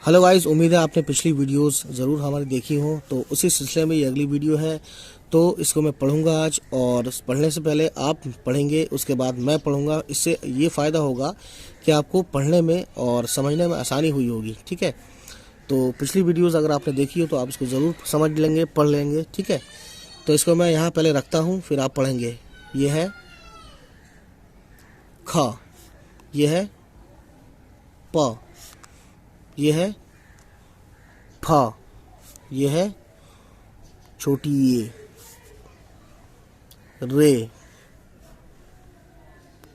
Hello guys, उम्मीद है आपने पिछली वीडियोस ज़रूर हमारी देखी हो। तो उसी सिलसिले में ये अगली वीडियो है। तो इसको मैं पढ़ूंगा आज, और पढ़ने से पहले आप पढ़ेंगे, उसके बाद मैं पढ़ूंगा। इससे ये फ़ायदा होगा कि आपको पढ़ने में और समझने में आसानी हुई होगी। ठीक है, तो पिछली वीडियोस अगर आपने देखी हो तो आप इसको ज़रूर समझ लेंगे, पढ़ लेंगे। ठीक है, तो इसको मैं यहाँ पहले रखता हूँ, फिर आप पढ़ेंगे। ये है ख, ये है प, ये है फ, ये है छोटी ये, रे,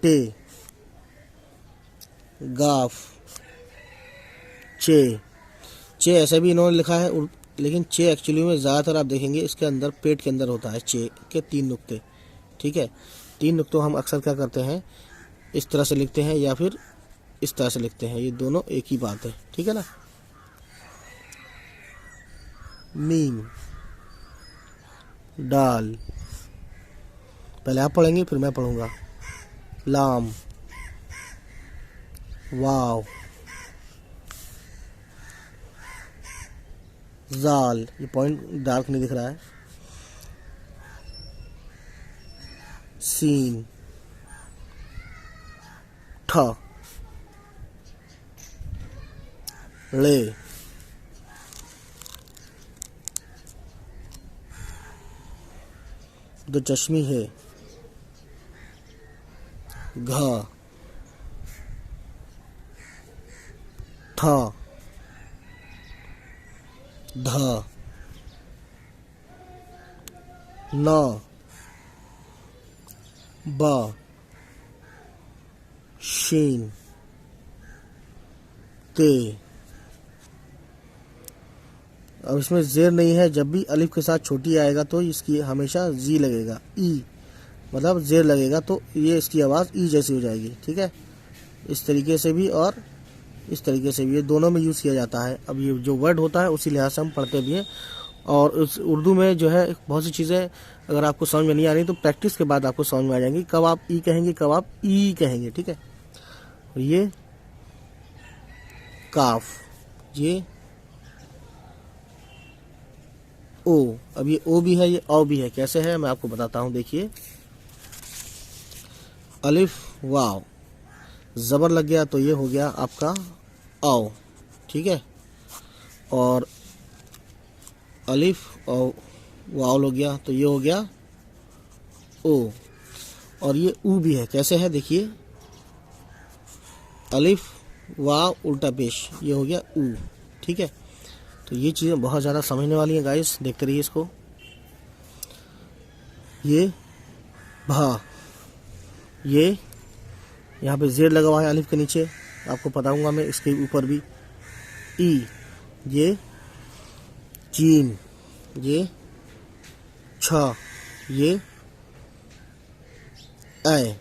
टे, गाफ, चे। चे ऐसे भी इन्होंने लिखा है, लेकिन चे एक्चुअली में ज़्यादातर आप देखेंगे इसके अंदर, पेट के अंदर होता है चे के 3 नुक्ते। ठीक है, 3 नुक्तों हम अक्सर क्या करते हैं, इस तरह से लिखते हैं या फिर इस तरह से लिखते हैं। ये दोनों एक ही बात है। ठीक है ना। मीम, डाल, पहले आप पढ़ेंगे फिर मैं पढ़ूंगा। लाम, वाव, जाल, ये पॉइंट डार्क नहीं दिख रहा है। सीन, ठ, ले, दो चश्मी है, घ, थ, ध, न, ब, शीन, ते। अब इसमें जेर नहीं है, जब भी अलिफ के साथ छोटी आएगा तो इसकी हमेशा जी लगेगा, ई, मतलब जेर लगेगा तो ये इसकी आवाज़ ई जैसी हो जाएगी। ठीक है, इस तरीके से भी और इस तरीके से भी, ये दोनों में यूज़ किया जाता है। अब ये जो वर्ड होता है उसी लिहाज से हम पढ़ते भी हैं। और उस उर्दू में जो है बहुत सी चीज़ें अगर आपको समझ में नहीं आ रही तो प्रैक्टिस के बाद आपको समझ में आ जाएंगी, कब आप ई कहेंगे, कब आप ई कहेंगे। ठीक है, ये काफ, ये ओ। अब ये ओ भी है, ये औ भी है। कैसे है मैं आपको बताता हूँ, देखिए। अलिफ वाव, ज़बर लग गया तो ये हो गया आपका औ। ठीक है, और अलिफ और वाव लग गया तो ये हो गया ओ। और ये ऊ भी है। कैसे है देखिए, अलिफ वाव उल्टा पेश, ये हो गया ऊ। ठीक है, तो ये चीज़ें बहुत ज़्यादा समझने वाली हैं गाइस, देखते रहिए इसको। ये भा, ये यहाँ पे जेर लगा हुआ है अलिफ के नीचे, आपको बताऊंगा मैं इसके ऊपर भी। ई, ये जीम, ये छ, ये ए,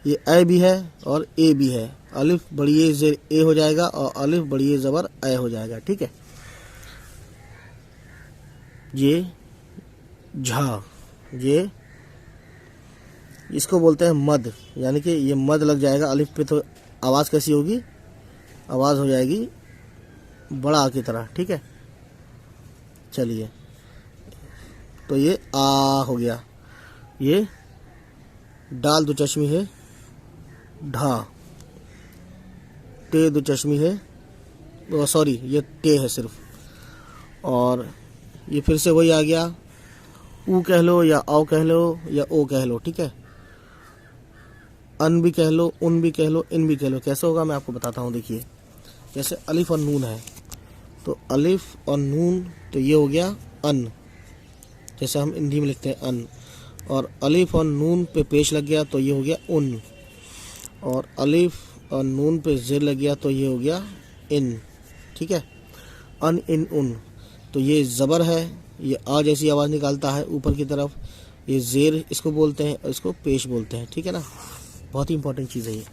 ये ए भी है और ए भी है। अलिफ बड़ी ए जेर ए हो जाएगा और अलिफ बड़ी ए ज़बर ए हो जाएगा। ठीक है, ये झा, ये इसको बोलते हैं मद, यानी कि ये मद लग जाएगा अलिफ पे तो आवाज़ कैसी होगी, आवाज़ हो जाएगी बड़ा की तरह। ठीक है, चलिए, तो ये आ हो गया। ये डाल दो चश्मी है, ढा, टे दो चश्मी है, सॉरी ये टे है सिर्फ। और ये फिर से वही आ गया, ऊ कह लो या औ कह लो या ओ कह लो। ठीक है, अन भी कह लो, उन भी कह लो, इन भी कह लो। कैसे होगा मैं आपको बताता हूँ, देखिए। जैसे अलिफ और नून है, तो अलिफ और नून तो ये हो गया अन, जैसे हम हिंदी में लिखते हैं अन। और अलिफ और नून पे पेश लग गया तो ये हो गया उन। और अलिफ और नून पे जेर लग गया तो ये हो गया इन। ठीक है, अन, इन, उन, तो ये ज़बर है, ये आ जैसी आवाज़ निकालता है ऊपर की तरफ। ये जेर इसको बोलते हैं और इसको पेश बोलते हैं। ठीक है ना, बहुत ही इंपॉर्टेंट चीज़ है ये।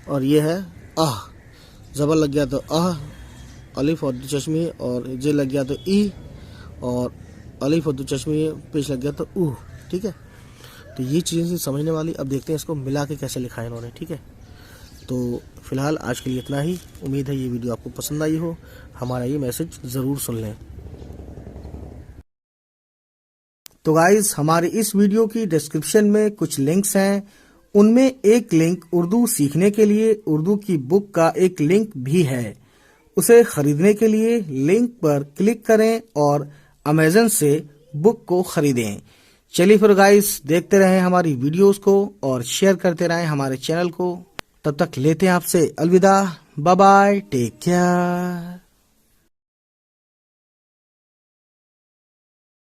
और ये है आह, ज़बर लग गया तो आह, अलिफ और दो चश्मी, और जे लग गया तो ई, और अलिफ और दो चश्मी पेश लग गया तो ऊ। ठीक है, तो ये चीज़ें समझने वाली। अब देखते हैं इसको मिला के कैसे लिखा है इन्होंने। ठीक है, तो फिलहाल आज के लिए इतना ही। उम्मीद है ये वीडियो आपको पसंद आई हो। हमारा ये मैसेज ज़रूर सुन लें। तो गाइस, हमारे इस वीडियो की डिस्क्रिप्शन में कुछ लिंक्स हैं। उनमें एक लिंक उर्दू सीखने के लिए उर्दू की बुक का एक लिंक भी है। उसे खरीदने के लिए लिंक पर क्लिक करें और अमेज़न से बुक को खरीदें। चलिए फिर गाइस, देखते रहें हमारी वीडियोस को और शेयर करते रहें हमारे चैनल को। तब तक लेते हैं आपसे अलविदा। Bye bye, take care.